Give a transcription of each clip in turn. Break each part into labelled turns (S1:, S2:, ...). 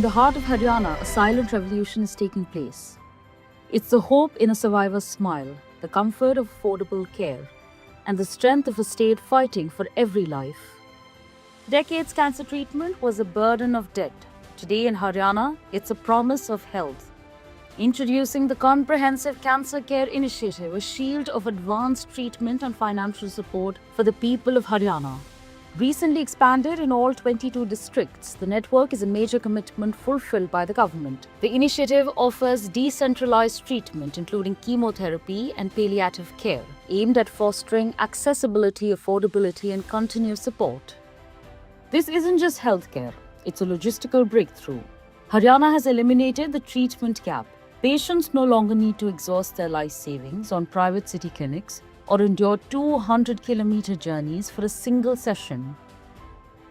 S1: the heart of Haryana, a silent revolution is taking place. It's the hope in a survivor's smile, the comfort of affordable care, and the strength of a state fighting for every life. Decades cancer treatment was a burden of debt. Today in Haryana, it's a promise of health. Introducing the Comprehensive Cancer Care Initiative, a shield of advanced treatment and financial support for the people of Haryana. Recently expanded in all 22 districts, the network is a major commitment fulfilled by the government. The initiative offers decentralized treatment, including chemotherapy and palliative care, aimed at fostering accessibility, affordability, and continuous support. This isn't just healthcare, it's a logistical breakthrough. Haryana has eliminated the treatment gap. Patients no longer need to exhaust their life savings on private city clinics or endure 200-kilometer journeys for a single session.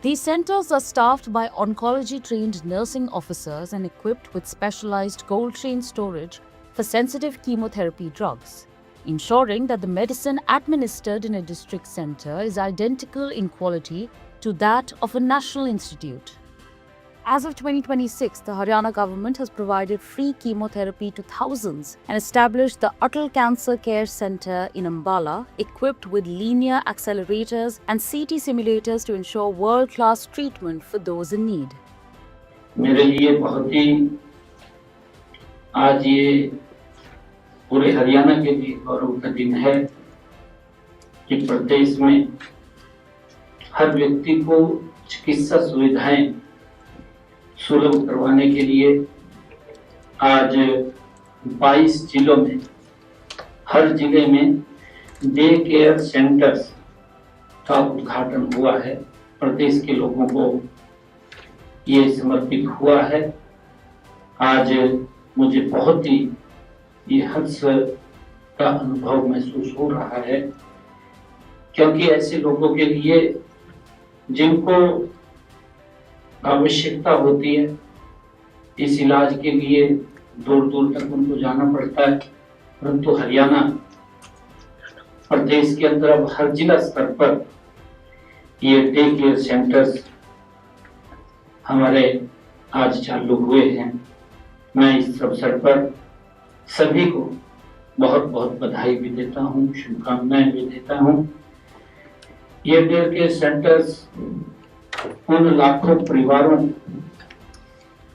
S1: These centers are staffed by oncology-trained nursing officers and equipped with specialized cold chain storage for sensitive chemotherapy drugs, ensuring that the medicine administered in a district center is identical in quality to that of a national institute. As of 2026, the Haryana government has provided free chemotherapy to thousands and established the Atal Cancer Care Center in Ambala, equipped with linear accelerators and CT simulators to ensure world-class treatment for those in need.
S2: मेरे लिए बहुत ही आज ये पूरे हरियाणा के लिए गौरव का दिन है कि प्रदेश में हर व्यक्ति को चिकित्सा सुविधाएं सुलभ करवाने के लिए आज 22 जिलों में हर जिले में डे केयर सेंटर्स का उद्घाटन हुआ है। प्रदेश के लोगों को ये समर्पित हुआ है। आज मुझे बहुत ही ये हर्ष का अनुभव महसूस हो रहा है, क्योंकि ऐसे लोगों के लिए जिनको आवश्यकता होती है, इस इलाज के लिए दूर दूर तक उनको जाना पड़ता है, परंतु हरियाणा प्रदेश के अंदर अब हर जिला स्तर पर ये डे केयर सेंटर्स हमारे आज चालू हुए हैं। मैं इस अवसर पर सभी को बहुत बहुत बधाई भी देता हूँ, शुभकामनाएं भी देता हूँ। ये डे केयर सेंटर्स उन लाखों परिवारों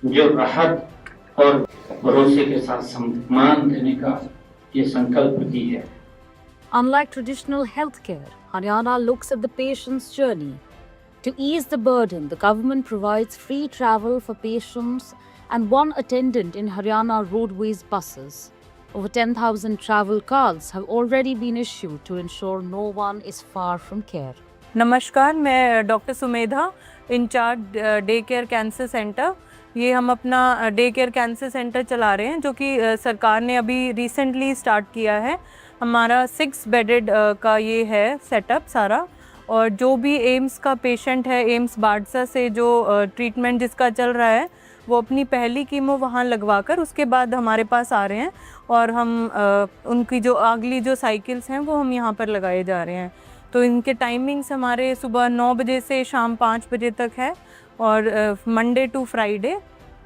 S2: जो राहत और भरोसे के साथ सम्मान देने का ये संकल्प की है।
S1: Unlike traditional healthcare, Haryana looks at the patient's journey. To ease the burden, the government provides free travel for patients and one attendant in Haryana Roadways buses. Over 10,000 travel cards have already been issued to ensure no one is far from care.
S3: नमस्कार, मैं doctor Sumedha, incharge day care cancer centre. ये हम अपना day care cancer centre चला रहे हैं, जो कि सरकार ने अभी रिसेंटली स्टार्ट किया है। हमारा 6 बेडेड का ये है सेटअप सारा, और जो भी एम्स का पेशेंट है, एम्स बाड़सा से जो ट्रीटमेंट जिसका चल रहा है, वो अपनी पहली कीमो वहाँ लगवा कर उसके बाद हमारे पास आ रहे हैं, और हम उनकी जो अगली जो साइकिल्स हैं वो हम यहाँ पर लगाए जा रहे हैं। तो इनके टाइमिंग्स हमारे सुबह 9 बजे से शाम 5 बजे तक है, और मंडे टू फ्राइडे।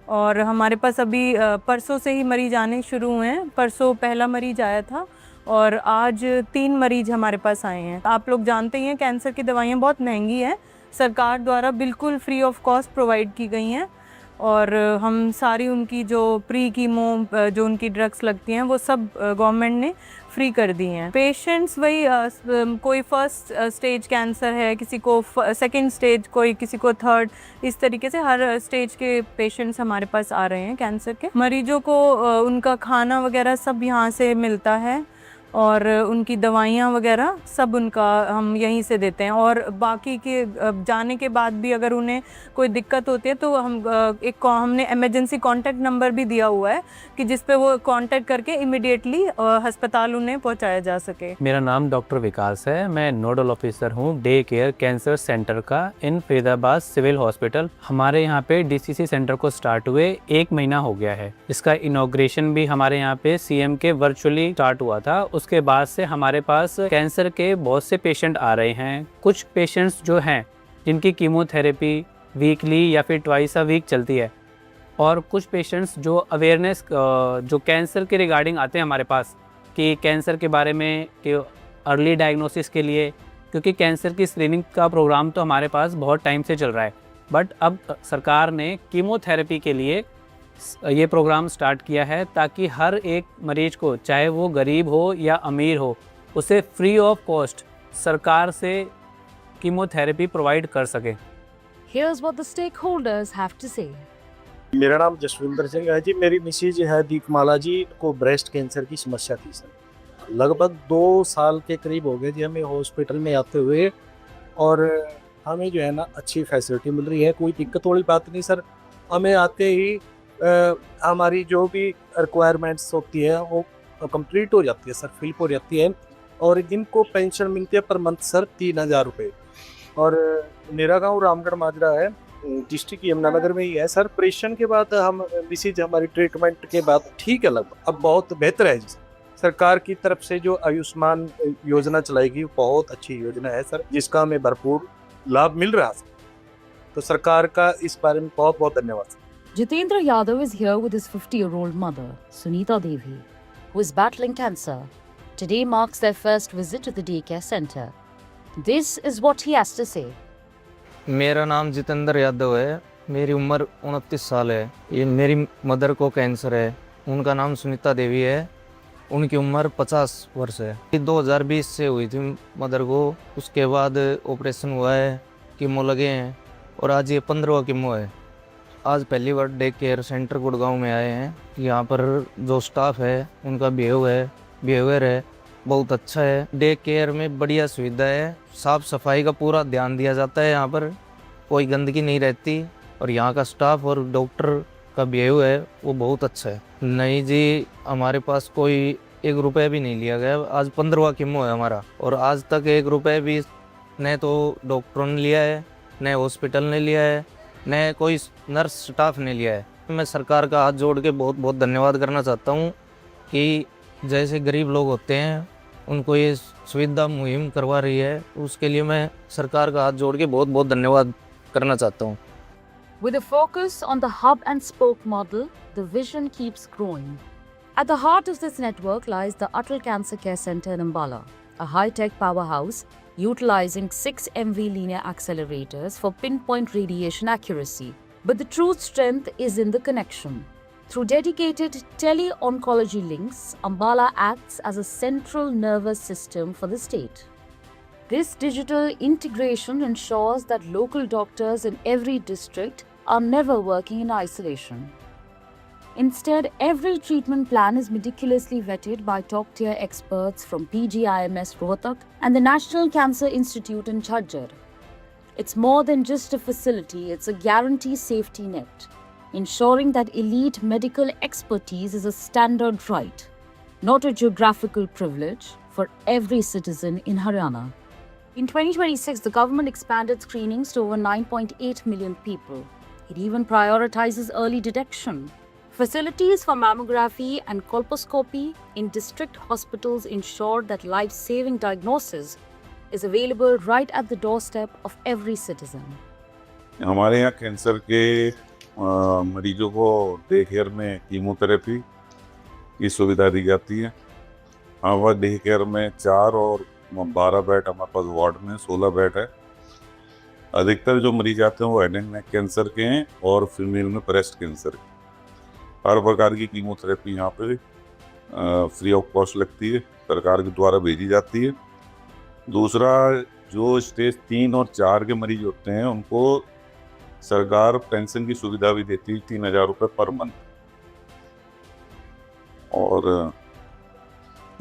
S3: और हमारे पास अभी परसों से ही मरीज आने शुरू हुए हैं। परसों पहला मरीज आया था और आज 3 मरीज हमारे पास आए हैं। आप लोग जानते ही हैं कैंसर की दवाइयाँ बहुत महंगी हैं, सरकार द्वारा बिल्कुल फ्री ऑफ कॉस्ट प्रोवाइड की गई हैं, और हम सारी उनकी जो प्री कीमो जो उनकी ड्रग्स लगती हैं वो सब गवर्नमेंट ने फ्री कर दी हैं। पेशेंट्स वही कोई फर्स्ट स्टेज कैंसर है, किसी को सेकंड स्टेज, कोई किसी को थर्ड, इस तरीके से हर स्टेज के पेशेंट्स हमारे पास आ रहे हैं कैंसर के। मरीजों को उनका खाना वगैरह सब यहाँ से मिलता है, और उनकी दवाइयाँ वगैरह सब उनका हम यहीं से देते हैं। और बाकी के जाने के बाद भी अगर उन्हें कोई दिक्कत होती है तो हमने इमरजेंसी कॉन्टैक्ट नंबर भी दिया हुआ है कि जिस पे वो कॉन्टैक्ट करके इमीडिएटली अस्पताल उन्हें पहुंचाया जा सके।
S4: मेरा नाम डॉक्टर विकास है, मैं नोडल ऑफिसर हूँ डे केयर कैंसर सेंटर का इन फरीदाबाद सिविल हॉस्पिटल। हमारे यहाँ पे DCC सेंटर को स्टार्ट हुए 1 महीना हो गया है। इसका इनॉग्रेशन भी हमारे यहाँ पे CM के वर्चुअली स्टार्ट हुआ था। उसके बाद से हमारे पास कैंसर के बहुत से पेशेंट आ रहे हैं। कुछ पेशेंट्स जो हैं जिनकी कीमोथेरेपी वीकली या फिर ट्वाइस अ वीक चलती है, और कुछ पेशेंट्स जो अवेयरनेस जो कैंसर के रिगार्डिंग आते हैं हमारे पास कि कैंसर के बारे में कि अर्ली डायग्नोसिस के लिए, क्योंकि कैंसर की स्क्रीनिंग का प्रोग्राम तो हमारे पास बहुत टाइम से चल रहा है, बट अब सरकार ने कीमोथेरेपी के लिए ये प्रोग्राम स्टार्ट किया है ताकि हर एक मरीज को, चाहे वो गरीब हो या अमीर हो, उसे फ्री ऑफ कॉस्ट सरकार से कीमोथेरेपी प्रोवाइड कर सके।
S1: Here's what the stakeholders have to say.
S5: मेरा नाम जसविंदर सिंह है जी। मेरी मिसेज है दीपमाला जी को ब्रेस्ट कैंसर की समस्या थी सर। लगभग 2 साल के करीब हो गए जी हमें हॉस्पिटल में आते हुए, और हमें जो है ना अच्छी फैसिलिटी मिल रही है, कोई दिक्कत वाली बात नहीं सर। हमें आते ही हमारी जो भी रिक्वायरमेंट्स होती है वो कंप्लीट हो जाती है सर, फिल हो जाती है, और इनको पेंशन मिलती है पर मंथ सर 3000 रुपये। और मेरा गांव रामगढ़ माजरा है, डिस्ट्रिक्ट यमुनानगर में ही है सर। ऑपरेशन के बाद हम मिसेज हमारी ट्रीटमेंट के बाद ठीक है, लगभग अब बहुत बेहतर है जी। सरकार की तरफ से जो आयुष्मान योजना चलाएगी बहुत अच्छी योजना है सर, जिसका हमें भरपूर लाभ मिल रहा है। तो सरकार का इस बारे में बहुत बहुत धन्यवाद sir.
S1: Jitendra Yadav is here with his 50-year-old mother, Sunita Devi, who is battling cancer. Today marks their first visit to the daycare center. This is what he has to say.
S6: मेरा नाम जितेंद्र यादव है, मेरी उम्र 29 साल है। ये मेरी mother को कैंसर है, उनका नाम सुनीता देवी है, उनकी उम्र 50 वर्ष है। 2020 से हुई थी मदर को, उसके बाद ऑपरेशन हुआ है, कीमो लगे हैं, और आज ये 15वां कीमो है। आज पहली बार डे केयर सेंटर गुड़गांव में आए हैं। यहाँ पर जो स्टाफ है उनका बिहेवियर है बहुत अच्छा है। डे केयर में बढ़िया सुविधा है, साफ़ सफाई का पूरा ध्यान दिया जाता है, यहाँ पर कोई गंदगी नहीं रहती, और यहाँ का स्टाफ और डॉक्टर का बिहेवियर है वो बहुत अच्छा है। नहीं जी, हमारे पास कोई 1 रुपये भी नहीं लिया गया। आज 15वां कीमो है हमारा, और आज तक 1 रुपये भी न तो डॉक्टरों ने लिया है, न हॉस्पिटल ने लिया है, न कोई नर्स स्टाफ ने लिया है। मैं सरकार का हाथ जोड़ के बहुत बहुत धन्यवाद करना चाहता हूँ कि जैसे गरीब लोग होते हैं उनको ये सुविधा मुहिम करवा रही है, उसके लिए मैं सरकार का हाथ जोड़ के बहुत बहुत धन्यवाद करना चाहता हूँ।
S1: With a focus on the hub and spoke model, the vision keeps growing. At the heart of this network lies the Atal Cancer Care Center in Ambala, a high-tech powerhouse utilizing 6 MV linear accelerators for pinpoint radiation accuracy. But the true strength is in the connection. Through dedicated tele-oncology links, Ambala acts as a central nervous system for the state. This digital integration ensures that local doctors in every district are never working in isolation. Instead, every treatment plan is meticulously vetted by top-tier experts from PGIMS Rohtak and the National Cancer Institute in Chhajjar. It's more than just a facility, it's a guarantee safety net, ensuring that elite medical expertise is a standard right, not a geographical privilege, for every citizen in Haryana. In 2026, the government expanded screenings to over 9.8 million people. It even prioritizes early detection. Facilities for mammography and colposcopy in district hospitals ensure that life-saving diagnosis is available right at the doorstep of every citizen.
S7: हमारे यहाँ cancer के मरीजों को day care में chemotherapy की सुविधा दी जाती है। हमारे डे केयर में 4 और 12 बेड, हमारे पास वार्ड में 16 बेड है। अधिकतर जो मरीज आते हैं वो हेड एंड नेक कैंसर के हैं और फीमेल में ब्रेस्ट कैंसर के। हर प्रकार की कीमोथेरेपी यहाँ पे फ्री ऑफ कॉस्ट लगती है, सरकार के द्वारा भेजी जाती है। दूसरा, जो स्टेज 3 और 4 के मरीज होते हैं उनको सरकार पेंशन की सुविधा भी देती है, 3000 रुपये पर मंथ, और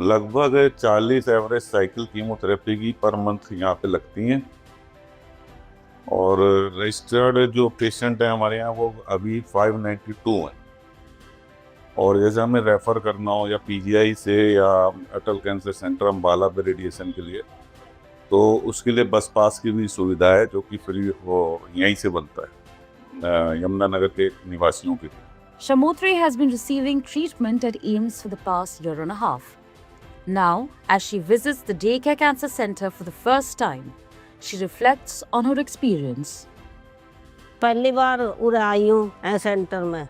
S7: लगभग 40 एवरेज साइकिल कीमोथेरेपी की पर मंथ यहाँ पे लगती हैं। और रजिस्टर्ड जो पेशेंट हैं हमारे यहाँ वो अभी 592 हैं। और जैसे हमें रेफ़र करना हो या पीजीआई से या अटल कैंसर सेंटर अम्बाला पे रेडिएशन के लिए, तो उसके लिए बस पास की भी सुविधा है जो कि फ्री वो यहीं से बनता है यमुनानगर के निवासियों के लिए।
S1: Shamutri has been receiving treatment at AIIMS for the past year and a half. Now, as she visits the Daycare Cancer Center for the first time, she reflects on her experience.
S8: पहली बार उरे आई हूँ centre में,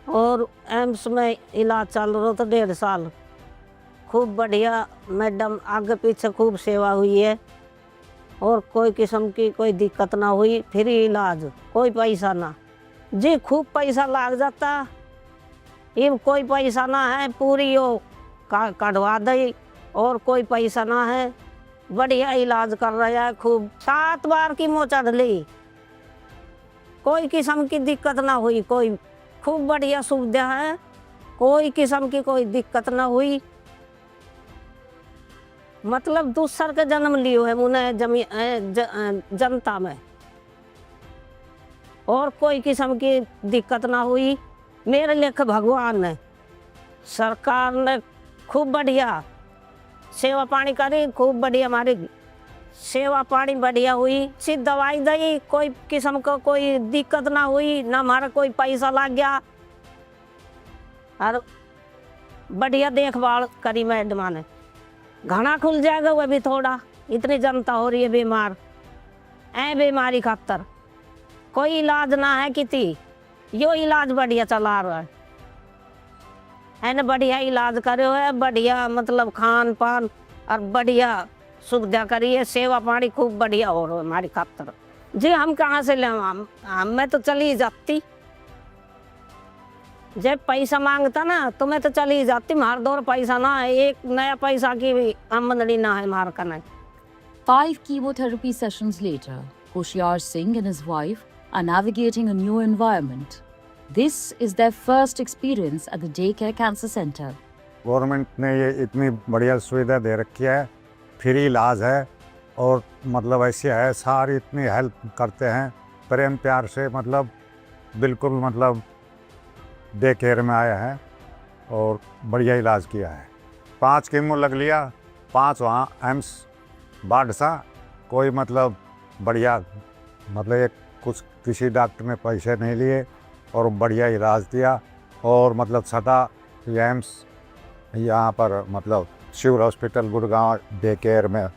S8: और AIIMS में इलाज चल रहा था 1.5 साल। खूब बढ़िया मैडम आगे पीछे खूब सेवा हुई है और कोई किस्म की कोई दिक्कत ना हुई। फ्री इलाज, कोई पैसा ना। जी खूब पैसा लग जाता, ये कोई पैसा ना है, पूरी वो कटवा दे और कोई पैसा ना है। बढ़िया इलाज कर रहा है खूब। 7 बार की मोच चढ़ ली, कोई किस्म की दिक्कत ना हुई। कोई खूब बढ़िया सुविधा है, कोई किस्म की कोई दिक्कत ना हुई। मतलब दूसर के जन्म लियो है मुने जनता में, और कोई किस्म की दिक्कत ना हुई। मेरे लेख भगवान ने, सरकार ने खूब बढ़िया सेवा पानी करी। खूब बढ़िया हमारी सेवा पानी बढ़िया हुई। सी दवाई दी, कोई किस्म का कोई दिक्कत ना हुई, ना हमारा कोई पैसा लग गया। और बढ़िया देखभाल करी मैडम ने। घना खुल जाएगा वह भी थोड़ा, इतनी जनता हो रही है बीमार। बीमारी खातर कोई इलाज ना है किती, यो इलाज बढ़िया चला रहा है ना। बढ़िया इलाज करे है, बढ़िया मतलब खान पान और बढ़िया सुविधा करी है। सेवा पानी खूब बढ़िया हो रहा है हमारी खातर। जी हम कहाँ से ले, मैं तो चली जाती। जब पैसा मांगता ना तो मैं तो चली जाती। हमारे दौर पैसा ना है, एक नया पैसा की भी आमदनी ना है हमारे का। नहीं
S1: 5 chemotherapy sessions later, Hoshiar Singh and his wife are navigating a new environment. This is their first experience at the Daycare Cancer Center.
S9: Government ने ये इतनी बढ़िया सुविधा दे रखी है, फ्री इलाज है और मतलब ऐसे है, सारी इतनी हेल्प करते हैं प्रेम प्यार से। मतलब बिल्कुल मतलब डे केयर में आया है और बढ़िया इलाज किया है। 5 कीमो लग लिया, 5 वहाँ एम्स बाढ़सा। कोई मतलब बढ़िया मतलब एक कुछ किसी डॉक्टर ने पैसे नहीं लिए और बढ़िया इलाज दिया। और मतलब सदा एम्स यहाँ पर मतलब शिवर हॉस्पिटल गुड़गांव डे केयर में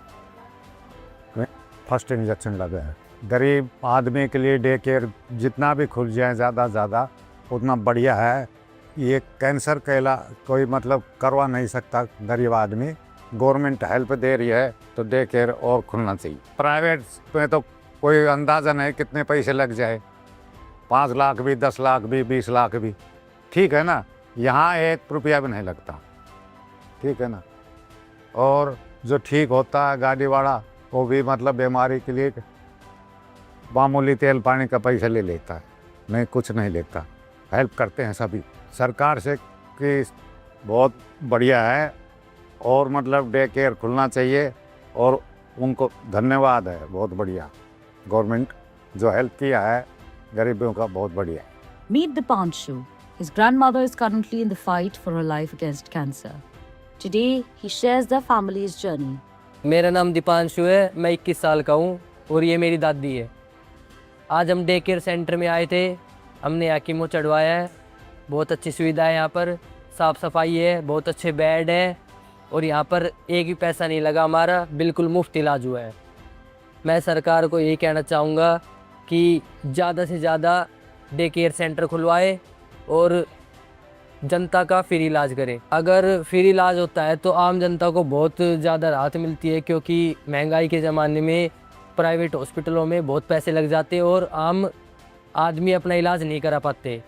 S9: फर्स्ट इंजेक्शन लगे हैं। गरीब आदमी के लिए डे केयर जितना भी खुल जाए ज़्यादा ज़्यादा उतना बढ़िया है। ये कैंसर का इलाज कोई मतलब करवा नहीं सकता गरीब आदमी। गवर्नमेंट हेल्प दे रही है तो डे केयर और खुलना चाहिए। प्राइवेट में तो कोई अंदाज़ा नहीं कितने पैसे लग जाए, 5 लाख भी, 10 लाख भी, 20 लाख भी, ठीक है ना। यहाँ 1 रुपया भी नहीं लगता, ठीक है ना। और जो ठीक होता है गाड़ी वाला वो भी मतलब बीमारी के लिए मामूली तेल पानी का पैसा ले लेता है, नहीं कुछ नहीं लेता। हेल्प करते हैं सभी सरकार से कि बहुत बढ़िया है और मतलब डे केयर खुलना चाहिए और उनको धन्यवाद है। बहुत बढ़िया गवर्नमेंट जो हेल्प किया है गरीबों का, बहुत बढ़िया।
S1: Meet Dipanshu. His grandmother is currently in the fight for her life against cancer. Today, he shares their family's journey.
S10: मेरा नाम दीपांशु है, मैं 21 साल का हूँ और ये मेरी दादी है। आज हम डे केयर सेंटर में आए थे, हमने यहाँ कीमो चढ़वाया है। बहुत अच्छी सुविधा है यहाँ पर, साफ़ सफाई है, बहुत अच्छे बेड है और यहाँ पर एक भी पैसा नहीं लगा हमारा, बिल्कुल मुफ्त इलाज हुआ है। मैं सरकार को यही कहना चाहूँगा कि ज़्यादा से ज़्यादा डे केयर सेंटर खुलवाए और जनता का फ्री इलाज करें। अगर फ्री इलाज होता है तो आम जनता को बहुत ज़्यादा राहत मिलती है, क्योंकि महंगाई के ज़माने में प्राइवेट हॉस्पिटलों में बहुत पैसे लग जाते और आम आदमी अपना इलाज नहीं करा पाते।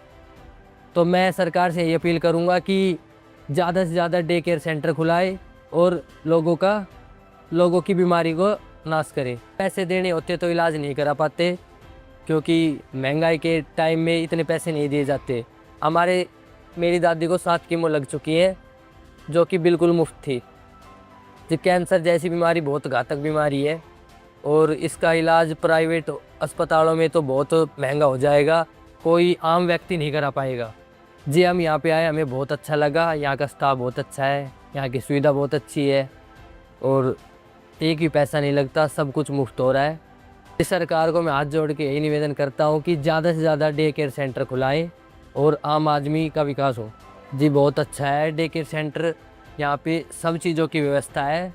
S10: तो मैं सरकार से ये अपील करूँगा कि ज़्यादा से ज़्यादा डे केयर सेंटर खुलाए और लोगों की बीमारी को नाश करे। पैसे देने होते तो इलाज नहीं करा पाते, क्योंकि महंगाई के टाइम में इतने पैसे नहीं दिए जाते। मेरी दादी को 7 कीमो लग चुकी है जो कि बिल्कुल मुफ्त थी। जो कैंसर जैसी बीमारी बहुत घातक बीमारी है और इसका इलाज प्राइवेट अस्पतालों में तो बहुत महंगा हो जाएगा, कोई आम व्यक्ति नहीं करा पाएगा। जी हम यहाँ पे आए, हमें बहुत अच्छा लगा। यहाँ का स्टाफ बहुत अच्छा है, यहाँ की सुविधा बहुत अच्छी है और एक भी पैसा नहीं लगता, सब कुछ मुफ्त हो रहा है। इस सरकार को मैं हाथ जोड़ के यही निवेदन करता हूँ कि ज़्यादा से ज़्यादा डे केयर सेंटर खुलाएं और आम आदमी का विकास हो। जी बहुत अच्छा है डे केयर सेंटर, यहाँ पे सब चीज़ों की व्यवस्था है।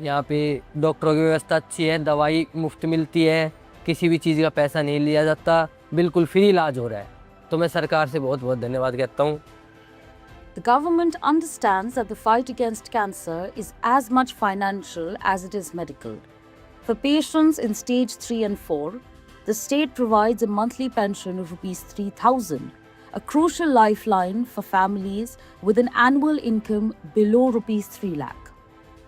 S10: यहाँ पे डॉक्टरों की व्यवस्था अच्छी है, दवाई मुफ्त मिलती है, किसी भी चीज़ का पैसा नहीं लिया जाता, बिल्कुल फ्री इलाज हो रहा है। तो मैं सरकार से बहुत बहुत धन्यवाद कहता हूँ।
S1: The government understands that the fight against cancer is as much financial as it is medical. For patients in stage 3 and 4, the state provides a monthly pension of Rs 3,000, a crucial lifeline for families with an annual income below Rs 3 lakh.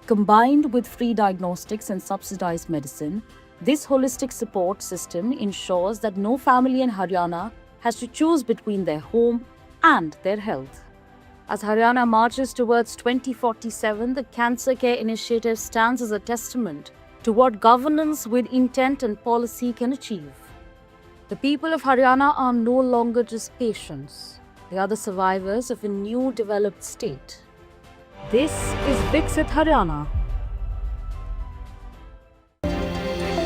S1: Combined with free diagnostics and subsidized medicine, this holistic support system ensures that no family in Haryana has to choose between their home and their health. As Haryana marches towards 2047, the Cancer Care Initiative stands as a testament to what governance with intent and policy can achieve. The people of Haryana are no longer just patients. They are the survivors of a new developed state. This is Viksit Haryana.